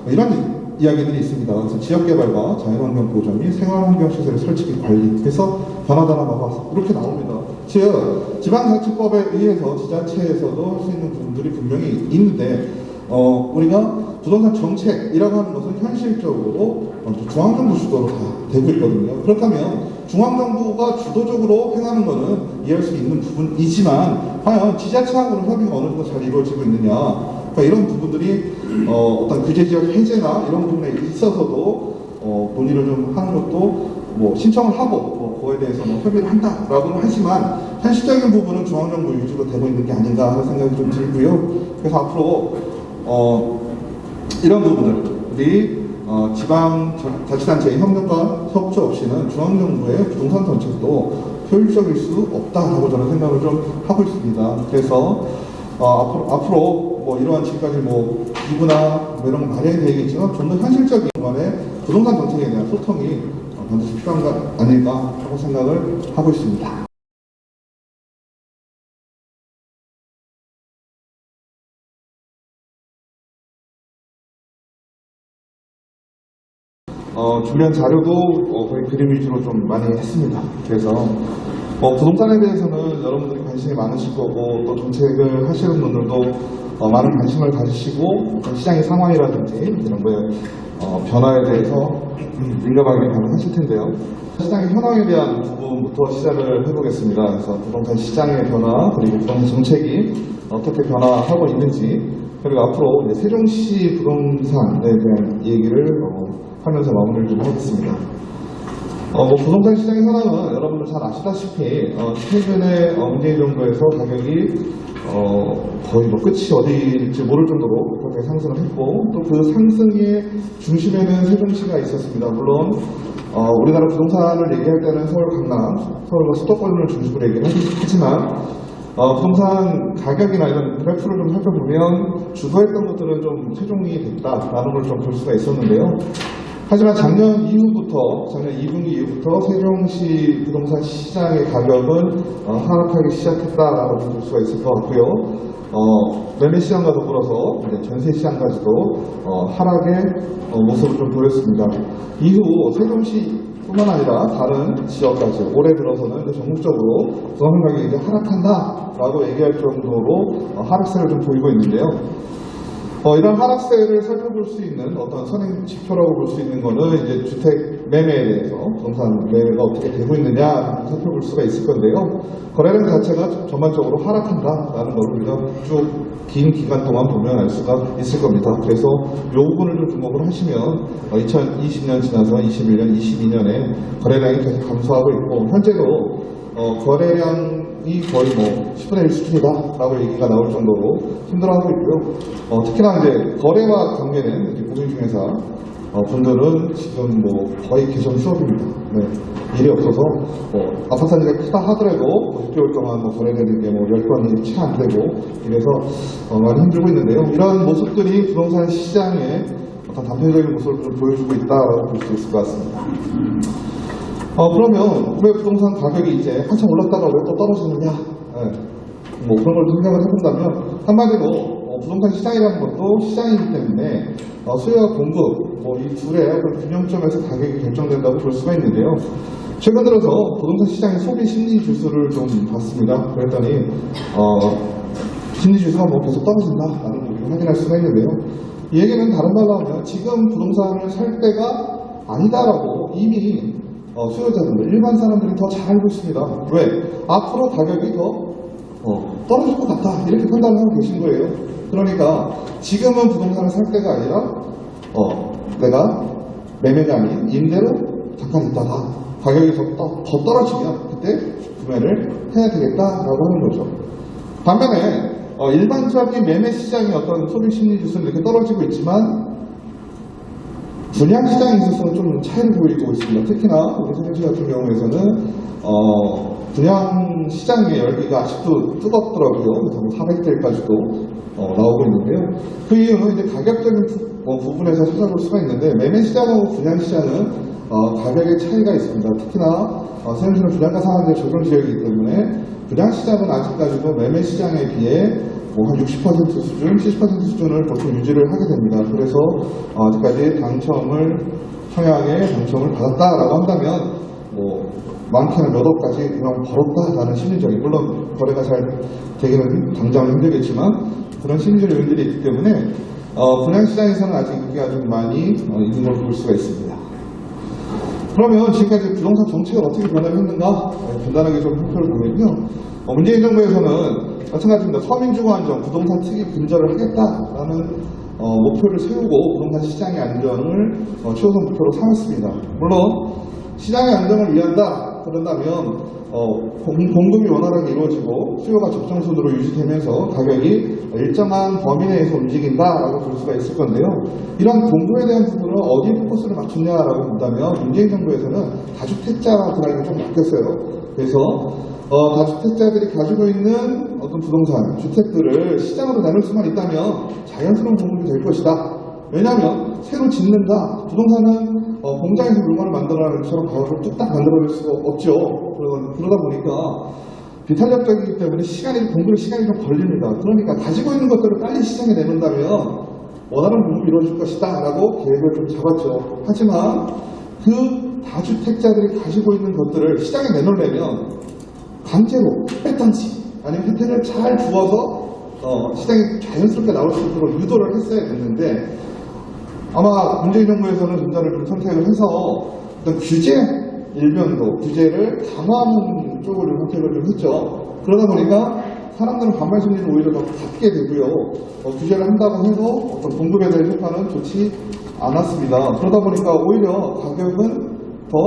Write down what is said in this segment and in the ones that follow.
이런 이야기들이 있습니다. 그래서 지역개발과 자연환경 보전 및 생활환경시설의 설치 및 관리에서 변화다나 봐봐 이렇게 나옵니다. 즉 지방자치법에 의해서 지자체에서도 할 수 있는 부분들이 분명히 있는데 우리가 부동산 정책이라고 하는 것은 현실적으로 중앙정부 주도로 다 되고 있거든요. 그렇다면 중앙정부가 주도적으로 행하는 것은 이해할 수 있는 부분이지만 과연 지자체하고는 협의가 어느 정도 잘 이루어지고 있느냐, 그러니까 이런 부분들이 어떤 규제지역 해제나 이런 부분에 있어서도 논의를 좀 하는 것도 뭐 신청을 하고 그거에 대해서 뭐 협의를 한다라고는 하지만 현실적인 부분은 중앙정부 위주로 되고 있는 게 아닌가 하는 생각이 좀 들고요. 그래서 앞으로 이런 부분들이 지방자치단체의 협력과 협조 없이는 중앙정부의 부동산 정책도 효율적일 수 없다라고 저는 생각을 좀 하고 있습니다. 그래서 앞으로 뭐 이러한 지금까지 뭐 기부나 뭐 이런 거 마련이 되겠지만 좀 더 현실적인 간에 부동산 정책에 대한 소통이 반드시 필요한 거 아닐까 하고 생각을 하고 있습니다. 준비한 자료도 거의 그림 위주로 좀 많이 했습니다. 그래서 부동산에 대해서는 여러분들이 관심이 많으실 거고 또 정책을 하시는 분들도 많은 관심을 가지시고 시장의 상황이라든지 이런 거에 변화에 대해서 민감하게 반응하실 텐데요. 시장의 현황에 대한 부분부터 시작을 해보겠습니다. 그래서 부동산 시장의 변화 그리고 부동산 정책이 어떻게 변화하고 있는지 그리고 앞으로 세종시 부동산에 대한 얘기를 하면서 마무리를 좀 하겠습니다. 부동산 시장의 현황은 여러분들 잘 아시다시피 최근에 문재인 정부에서 가격이 거의 끝이 어디일지 모를 정도로 그렇게 상승을 했고 또 그 상승의 중심에는 세종시가 있었습니다. 물론 우리나라 부동산을 얘기할 때는 서울, 강남, 서울과 수도권을 중심으로 얘기를 하지만 부동산 가격이나 이런 그래프를 좀 살펴보면 주도했던 것들은 좀 최종이 됐다라는 걸 좀 볼 수가 있었는데요. 하지만 작년 2분기 이후부터 세종시 부동산 시장의 가격은 하락하기 시작했다라고 볼 수가 있을 것 같고요. 매매 시장과 더불어서 전세 시장까지도 하락의 모습을 좀 보였습니다. 이후 세종시뿐만 아니라 다른 지역까지 올해 들어서는 전국적으로 부동산 가격이 이제 하락한다라고 얘기할 정도로 하락세를 좀 보이고 있는데요. 이런 하락세를 살펴볼 수 있는 어떤 선행 지표라고 볼 수 있는 거는 이제 주택 매매에 대해서 부동산 매매가 어떻게 되고 있느냐 살펴볼 수가 있을 건데요. 거래량 자체가 전반적으로 하락한다라는 걸 우리가 쭉 긴 기간 동안 보면 알 수가 있을 겁니다. 그래서 이 부분을 좀 주목을 하시면 2020년 지나서 21년, 22년에 거래량이 계속 감소하고 있고 현재도 거래량이 거의 10분의 1 수준이다라고 얘기가 나올 정도로 힘들어하고 있고요. 특히나 이제 거래와 관계된 공인중개사 분들은 지금 거의 개점 수업입니다. 일이 없어서 아파트 단지가 크다 하더라도 6개월 동안 거래되는 게 10건이 채 안 되고 이래서 많이 힘들고 있는데요. 이런 모습들이 부동산 시장의 어떤 단편적인 모습을 좀 보여주고 있다고 볼 수 있을 것 같습니다. 그러면 왜 부동산 가격이 이제 한참 올랐다가 왜 또 떨어지느냐? 그런 걸 생각을 해본다면 한마디로 부동산 시장이라는 것도 시장이기 때문에 수요와 공급 이 둘의 어떤 균형점에서 가격이 결정된다고 볼 수가 있는데요. 최근 들어서 부동산 시장의 소비 심리 지수를 좀 봤습니다. 그랬더니 심리 지수가 계속 떨어진다라는 걸 확인할 수가 있는데요. 이 얘기는 다른 말로 하면 지금 부동산을 살 때가 아니다라고 이미 수요자들, 일반 사람들이 더 잘 알고 있습니다. 왜? 앞으로 가격이 더 떨어질 것 같다 이렇게 판단을 하고 계신 거예요. 그러니까 지금은 부동산을 살 때가 아니라 내가 매매가 아닌 임대로 잠깐 있다가 가격이 더 떨어지면 그때 구매를 해야 되겠다라고 하는 거죠. 반면에 일반적인 매매 시장의 어떤 소비 심리 지수는 이렇게 떨어지고 있지만 분양시장에 있어서는 좀 차이를 보이고 있습니다. 특히나 우리 세종시 같은 경우에서는 분양시장의 열기가 아직도 뜨겁더라고요. 그래서 400대까지도 나오고 있는데요. 그 이유는 이제 가격적인 부분에서 찾아볼 수가 있는데 매매시장하고 분양시장은 가격의 차이가 있습니다. 특히나 세종시는 분양가 상한제 적용 지역이기 때문에 분양시장은 아직까지도 매매시장에 비해 뭐 한 60% 수준, 70% 수준을 보통 유지를 하게 됩니다. 그래서 아직까지 청약에 당첨을 받았다라고 한다면 뭐 많게는 몇 억까지 그냥 벌었다라는 심리적인, 물론 거래가 잘 되기는 당장은 힘들겠지만 그런 심리적 요인들이 있기 때문에 분양시장에서는 아직 인기가 좀 많이 있는 걸 볼 수가 있습니다. 그러면 지금까지 부동산 정책을 어떻게 변화를 했는가 간단하게 좀 살펴를 보면요, 문재인 정부에서는 마찬가지입니다. 서민주거 안정, 부동산 특이 근절을 하겠다라는 목표를 세우고 부동산 시장의 안정을 최우선 목표로 삼았습니다. 물론 시장의 안정을 위한다 그런다면 공급이 원활하게 이루어지고 수요가 적정선으로 유지되면서 가격이 일정한 범위 내에서 움직인다라고 볼 수가 있을 건데요. 이런 공급에 대한 부분을 어디에 포커스를 맞췄냐라고 본다면 문재인 정부에서는 다주택자들에게 좀 맡겼어요. 그래서 다주택자들이 가지고 있는 어떤 부동산, 주택들을 시장으로 내놓을 수만 있다면 자연스러운 공급이 될 것이다. 왜냐하면 새로 짓는다. 부동산은 공장에서 물건을 만들어내는 것처럼 바로 뚝딱 만들어낼 수가 없죠. 그러다 보니까 비탄력적이기 때문에 공급의 시간이 좀 걸립니다. 그러니까 가지고 있는 것들을 빨리 시장에 내놓는다면 원하는 공급이 이루어질 것이다 라고 계획을 좀 잡았죠. 하지만 그 다주택자들이 가지고 있는 것들을 시장에 내놓으려면 강제로 뺐던지 아니면 혜택을 잘 주어서 시장에 자연스럽게 나올 수 있도록 유도를 했어야 됐는데, 아마 문재인 정부에서는 전자를 좀 선택을 해서 어떤 규제 일변도, 규제를 강화하는 쪽을 선택을 좀 했죠. 그러다 보니까 사람들은 반발 심리를 오히려 더 갖게 되고요. 규제를 한다고 해서 어떤 공급에 대한 효과는 좋지 않았습니다. 그러다 보니까 오히려 가격은 더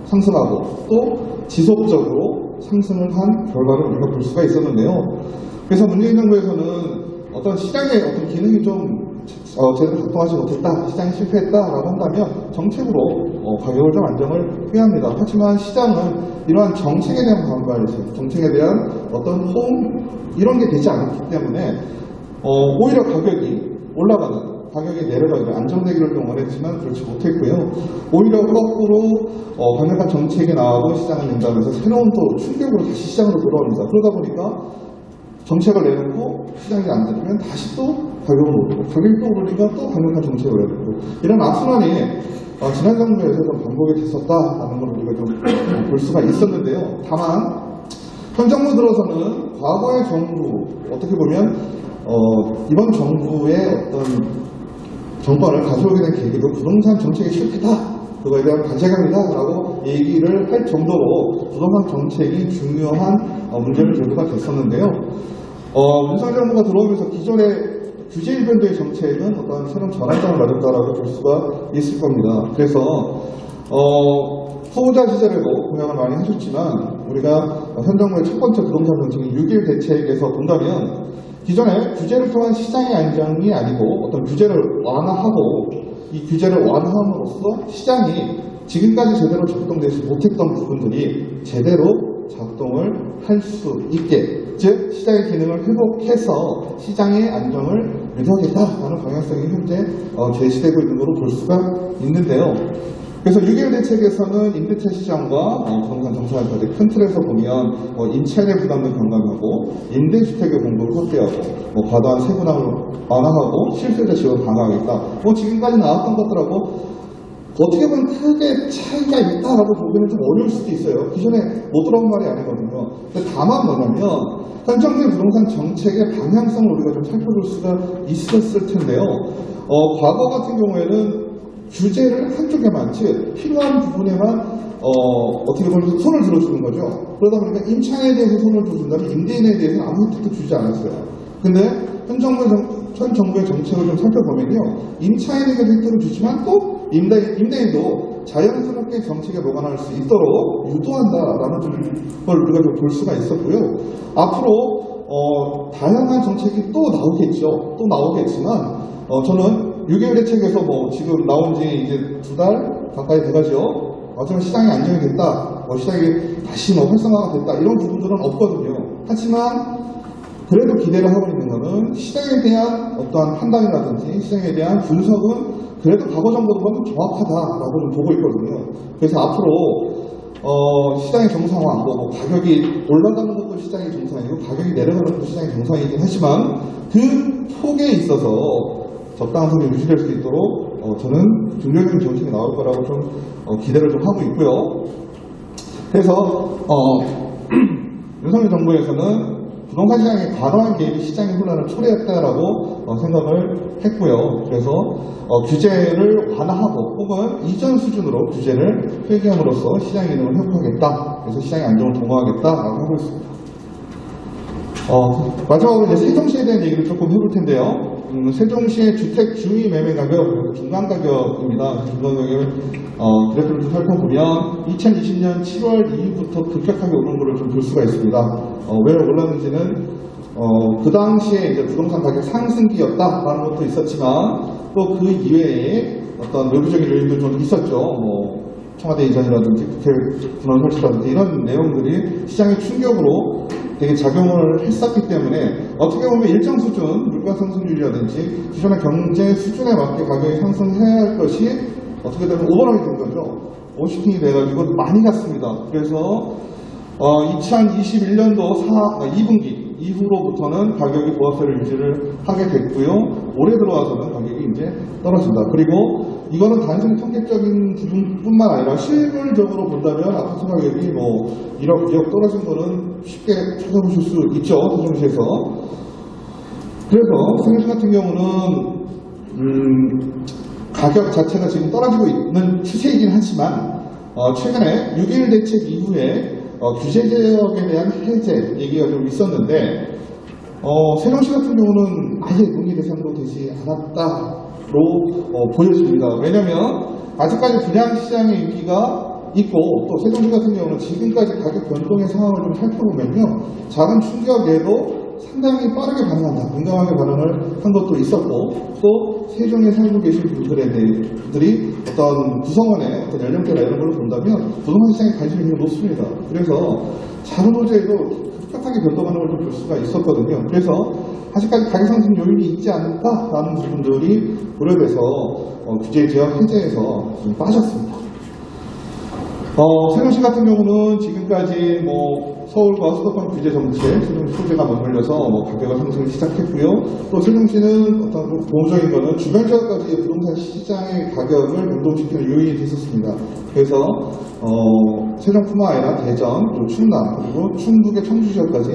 상승하고 또 지속적으로 상승을 한 결과를 우리가 볼 수가 있었는데요. 그래서 문재인 정부에서는 어떤 시장의 어떤 기능이 좀 제대로 작동하지 못했다, 시장이 실패했다라고 한다면 정책으로 가격을 좀 안정을 해야 합니다. 하지만 시장은 이러한 정책에 대한 반발이죠. 정책에 대한 어떤 호응 이런 게 되지 않기 때문에 오히려 가격이 올라가는, 가격이 내려가기를, 안정되기를 좀 원했지만 그렇지 못했고요. 오히려 거꾸로 강력한 정책이 나오고 시장을 연다면서 새로운 또 충격으로 다시 시장으로 돌아옵니다. 그러다 보니까 정책을 내놓고 시장이 안 되면 다시 또 가격을 오르고, 가격이 또 오르니까 또 강력한 정책을 내놓고, 이런 악순환이 지난 정부에서 좀 반복이 됐었다라는 걸 우리가 좀 볼 수가 있었는데요. 다만 현 정부 들어서는 과거의 정부, 어떻게 보면 이번 정부의 어떤 정권을 가져오게 된 계기도 부동산 정책의 실패다, 그거에 대한 반색합니다 라고 얘기를 할 정도로 부동산 정책이 중요한 문제를 제기가 됐었는데요. 윤석열 정부가 들어오면서 기존의 규제 일변도의 정책은 어떤 새로운 전환점을 맞았다라고 볼 수가 있을 겁니다. 그래서 후보자 시절에도 공약을 많이 하셨지만 우리가 현 정부의 첫 번째 부동산 정책인 6.1 대책에서 본다면 기존에 규제를 통한 시장의 안정이 아니고 어떤 규제를 완화하고, 이 규제를 완화함으로써 시장이 지금까지 제대로 작동되지 못했던 부분들이 제대로 작동을 할 수 있게, 즉 시장의 기능을 회복해서 시장의 안정을 유도하겠다라는 방향성이 현재 제시되고 있는 것으로 볼 수가 있는데요. 그래서 6.1 대책에서는 임대차 시장과 부동산 정책을 가진 큰 틀에서 보면 임차인의 부담을 경감하고 임대주택의 공급을 확대하고 과도한 세분화를 완화하고 실수요자 지원을 강화하겠다. 지금까지 나왔던 것들하고 어떻게 보면 크게 차이가 있다라고 보기는 좀 어려울 수도 있어요. 기존에 못 들어온 말이 아니거든요. 근데 다만 뭐냐면 현 정부의 부동산 정책의 방향성을 우리가 좀 살펴볼 수가 있었을 텐데요. 과거 같은 경우에는 규제를 한쪽에만, 즉 필요한 부분에만 어떻게 보면 손을 들어주는 거죠. 그러다 보니까 임차인에 대해서 손을 들어준다면 임대인에 대해서는 아무 혜택도 주지 않았어요. 근데 현 정부의 정책을 좀 살펴보면요, 임차인에게도 혜택을 주지만 또 임대인도 자연스럽게 정책에 녹아날 수 있도록 유도한다라는 걸 우리가 좀 볼 수가 있었고요. 앞으로 다양한 정책이 또 나오겠지만 저는 6.1 대책에서 지금 나온 지 이제 2달 가까이 돼가죠. 어쩌면 시장이 안정이 됐다, 시장이 다시 활성화가 됐다, 이런 부분들은 없거든요. 하지만 그래도 기대를 하고 있는 것은 시장에 대한 어떠한 판단이라든지 시장에 대한 분석은 그래도 과거 정보보다는 정확하다라고 좀 보고 있거든요. 그래서 앞으로 시장의 정상화, 뭐 가격이 올라가는 것도 시장의 정상이고 가격이 내려가는 것도 시장의 정상이긴 하지만 그 폭에 있어서 적당한 선이 유지될 수 있도록 저는 긍정적인 정책이 나올 거라고 좀 기대를 좀 하고 있고요. 그래서 윤석열 정부에서는 부동산 시장의 과도한 개입이 시장의 혼란을 초래했다라고 생각을 했고요. 그래서 규제를 완화하고 혹은 이전 수준으로 규제를 폐기함으로써 시장 기능을 회복하겠다. 그래서 시장의 안정을 도모하겠다라고 하고 있습니다. 마지막으로 이제 세종시에 대한 얘기를 조금 해볼 텐데요. 세종시의 주택 중위 매매 가격, 중간 가격입니다. 중간 가격을 그래프를 좀 살펴보면 2020년 7월 이후부터 급격하게 오른 것을 좀 볼 수가 있습니다. 왜 올랐는지는 그 당시에 이제 부동산 가격 상승기였다라는 것도 있었지만 또 그 이외에 어떤 외부적인 요인도 좀 있었죠. 뭐 청와대 이전이라든지 국회 분원 설치라든지 이런 내용들이 시장의 충격으로 되게 작용을 했었기 때문에 어떻게 보면 일정 수준 물가 상승률이라든지 기존의 경제 수준에 맞게 가격이 상승해야 할 것이 어떻게 되면 오버런이 된 거죠. 오버슈팅이 돼가지고 많이 갔습니다. 그래서 2021년도 2분기 이후로부터는 가격이 보합세를 유지를 하게 됐고요. 올해 들어와서는 가격이 이제 떨어진다. 그리고 이거는 단순히 통계적인 부분뿐만 아니라 실물적으로 본다면 아파트 가격이 뭐 1억, 2억 떨어진 거는 쉽게 찾아보실 수 있죠. 세종시에서. 그래서 세종시 같은 경우는 가격 자체가 지금 떨어지고 있는 추세이긴 하지만 최근에 6.1 대책 이후에 규제 지역에 대한 해제 얘기가 좀 있었는데 세종시 같은 경우는 아예 논의 대상으로 되지 않았다로 보여집니다. 왜냐하면 아직까지 분양시장의 인기가 있고 또 세종시 같은 경우는 지금까지 가격 변동의 상황을 좀 살펴보면요. 작은 충격에도 상당히 빠르게 반응한다. 민감하게 반응을 한 것도 있었고 또 세종에 살고 계신 분들이 어떤 구성원의 어떤 연령대나 이런 걸로 본다면 부동산 시장에 관심이 굉장히 높습니다. 그래서 작은 호재에도 급격하게 변동하는 걸 좀 볼 수가 있었거든요. 그래서 아직까지 가격 상승 요인이 있지 않을까라는 부분들이 고려돼서 규제 지역 해제에서 좀 빠졌습니다. 세종시 같은 경우는 지금까지 서울과 수도권 규제 정책, 세종시 소재가 맞물려서 가격을 상승을 시작했고요. 또 세종시는 어떤 보호적인 거는 주변 지역까지 부동산 시장의 가격을 변동시키는 요인이 됐었습니다. 그래서 세종뿐만 아니라 대전, 또 충남, 그리고 충북의 청주 지역까지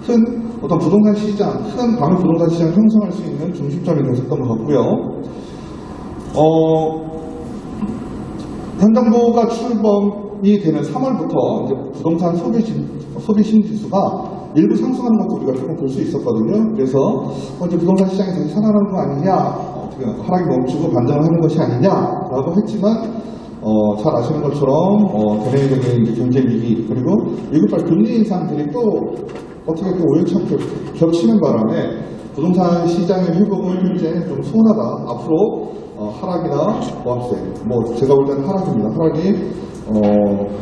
큰 어떤 부동산 시장, 큰 광역 부동산 시장을 형성할 수 있는 중심점이 됐었던 것 같고요. 현 정부가 출범이 되는 3월부터 이제 부동산 소비 신지수가 일부 상승하는 것도 우리가 조금 볼 수 있었거든요. 그래서 이제 부동산 시장이 다시 살아나는 거 아니냐, 하락이 멈추고 반등을 하는 것이 아니냐라고 했지만 잘 아시는 것처럼 대내적인 경제 위기 그리고 미국발 금리 인상들이 또 어떻게 또 우연찮게 겹치는 바람에 부동산 시장의 회복은 현재 좀 소원하다. 앞으로 하락이나 보합세, 제가 볼 때는 하락입니다. 하락이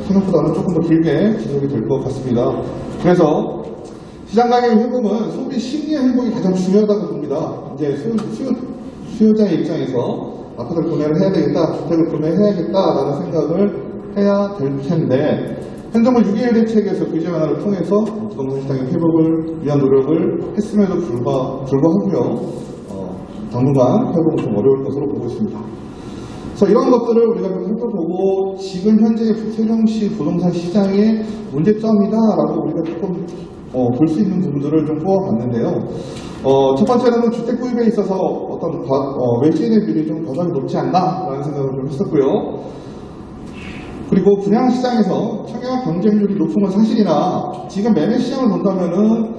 생각보다는 조금 더 길게 지속이 될 것 같습니다. 그래서 시장 가격의 회복은 소비 심리의 회복이 가장 중요하다고 봅니다. 이제 수요자의 입장에서 아파트를 구매를 해야 되겠다, 주택을 구매해야겠다라는 생각을 해야 될 텐데 현 정부 6.1 대책에서 규제 완화를 통해서 부동산 시장의 회복을 위한 노력을 했음에도 불구하고요. 당분간 회복은 좀 어려울 것으로 보고 있습니다. 그래서 이런 것들을 우리가 좀 살펴보고 지금 현재 세종시 부동산 시장의 문제점이다라고 우리가 조금 볼 수 있는 부분들을 좀 뽑아봤는데요. 첫 번째로는 주택 구입에 있어서 어떤 외지인의 비율이 좀 과다하게 높지 않나라는 생각을 좀 했었고요. 그리고 분양시장에서 청약 경쟁률이 높은 건 사실이나 지금 매매 시장을 본다면은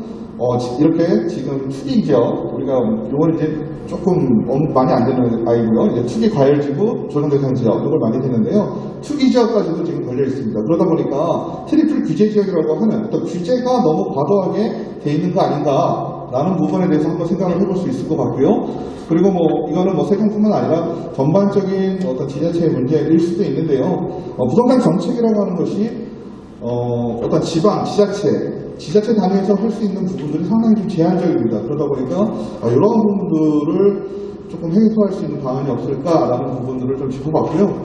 이렇게 지금 투기 지역, 우리가 요건 이제 조금 많이 안 되는 아이고요. 이제 투기 과열지구, 조정 대상 지역, 이걸 많이 되는데요. 투기 지역까지도 지금 걸려 있습니다. 그러다 보니까 트리플 규제 지역이라고 하는 어떤 규제가 너무 과도하게 돼 있는 거 아닌가라는 부분에 대해서 한번 생각을 해볼 수 있을 것 같고요. 그리고 이거는 세종뿐만 아니라 전반적인 어떤 지자체의 문제일 수도 있는데요. 부동산 정책이라고 하는 것이 어떤 지방, 지자체 단위에서 할 수 있는 부분들이 상당히 좀 제한적입니다. 그러다 보니까 이런 부분들을 조금 해소할 수 있는 방안이 없을까라는 부분들을 좀 짚어봤고요.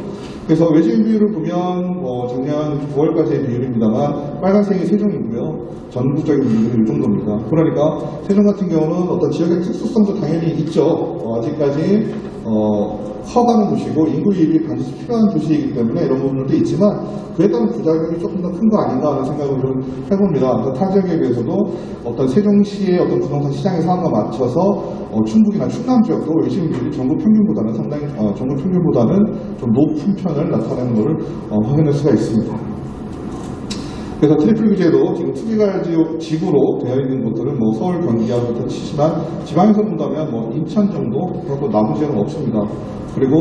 그래서 외지인 비율을 보면 작년 9월까지의 비율입니다만 빨간색이 세종이고요. 전국적인 비율이 이 정도입니다. 그러니까 세종 같은 경우는 어떤 지역의 특수성도 당연히 있죠. 아직까지 커가는 도시고 인구 유입이 반드시 필요한 도시이기 때문에 이런 부분들도 있지만 그에 따른 부작용이 조금 더 큰 거 아닌가 하는 생각을 좀 해봅니다. 그러니까 타 지역에 비해서도 어떤 세종시의 어떤 부동산 시장의 상황과 맞춰서 충북이나 충남 지역도 외지인 비율이 전국 평균보다는 상당히 전국 평균보다는 좀 높은 편을 나타내는 것을 확인할 수가 있습니다. 그래서 트리플 규제도 지금 투기갈 지구로 되어 있는 곳들은 서울, 경기하고부터 치지만 지방에서 본다면 인천 정도 그리고 나머지 지역은 없습니다. 그리고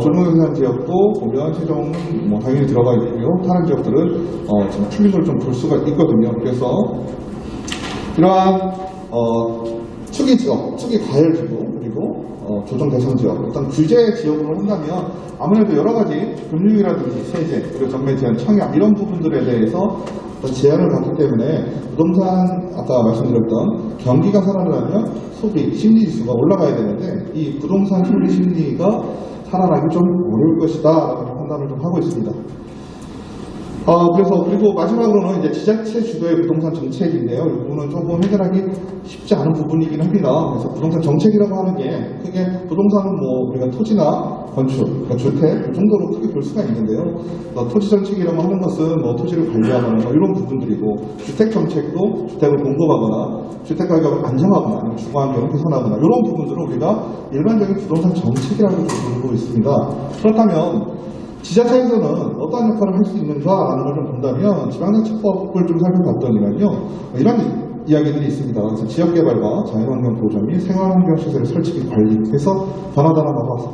조정생산 지역도 보면 세종은 당연히 들어가 있고요. 다른 지역들은 지금 출입을 좀 볼 수가 있거든요. 그래서 이러한 투기 지역, 투기 과열 지구 그리고 조정 대상 지역, 어떤 규제 지역으로 한다면 아무래도 여러 가지 금융이라든지 세제, 그리고 전매 제한, 청약 이런 부분들에 대해서 제한을 받기 때문에 부동산 아까 말씀드렸던 경기가 살아나면 소비, 심리 지수가 올라가야 되는데 이 부동산 소비 심리가 살아나기 좀 어려울 것이다 라는 판단을 좀 하고 있습니다. 그리고 마지막으로는 이제 지자체 주도의 부동산 정책인데요. 이 부분은 조금 해결하기 쉽지 않은 부분이긴 합니다. 그래서 부동산 정책이라고 하는 게 크게 부동산은 우리가 토지나 건축, 그러니까 주택 이 정도로 크게 볼 수가 있는데요. 토지 정책이라고 하는 것은 토지를 관리하거나 이런 부분들이고 주택 정책도 주택을 공급하거나 주택 가격을 안정하거나 아니면 주거 환경을 개선하거나 이런 부분들을 우리가 일반적인 부동산 정책이라고 부르고 있습니다. 그렇다면 지자체에서는 어떠한 역할을 할 수 있는가라는 걸 좀 본다면 지방자치법을 좀 살펴봤더니만요 이런 이야기들이 있습니다. 그래서 지역개발과 자연환경 보전 및 생활환경시설의 설치 및 관리에서 변화다나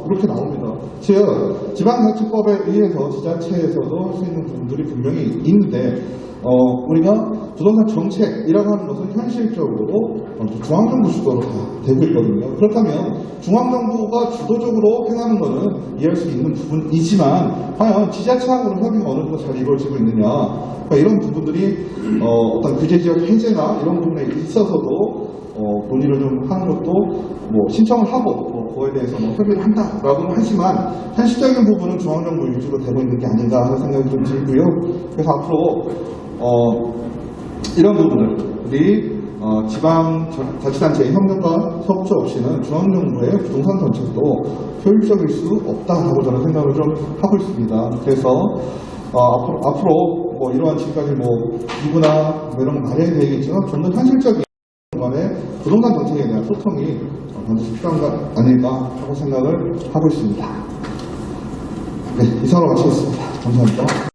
이렇게 나옵니다. 즉 지방자치법에 의해서 지자체에서도 할 수 있는 부분들이 분명히 있는데 우리가 부동산 정책이라고 하는 것은 현실적으로 중앙정부 주도로 다 되고 있거든요. 그렇다면 중앙정부가 주도적으로 행하는 것은 이해할 수 있는 부분이지만 과연 지자체하고는 협의가 어느 정도 잘 이루어지고 있느냐, 그러니까 이런 부분들이 어떤 규제지역 해제나 이런 부분에 있어서도 논의를 좀 하는 것도 신청을 하고 그거에 대해서 협의를 한다라고는 하지만 현실적인 부분은 중앙정부 위주로 되고 있는 게 아닌가 하는 생각이 좀 들고요. 그래서 앞으로 이런 부분들이 지방자치단체의 협력과 협조 없이는 중앙정부의 부동산 정책도 효율적일 수 없다라고 저는 생각을 좀 하고 있습니다. 그래서 앞으로 이러한 지금까지 기부나 이런 거 마련이 되겠지만 좀 더 현실적인 간의 부동산 정책에 대한 소통이 반드시 필요한 거 아닐까 하고 생각을 하고 있습니다. 네, 이상으로 마치겠습니다. 감사합니다.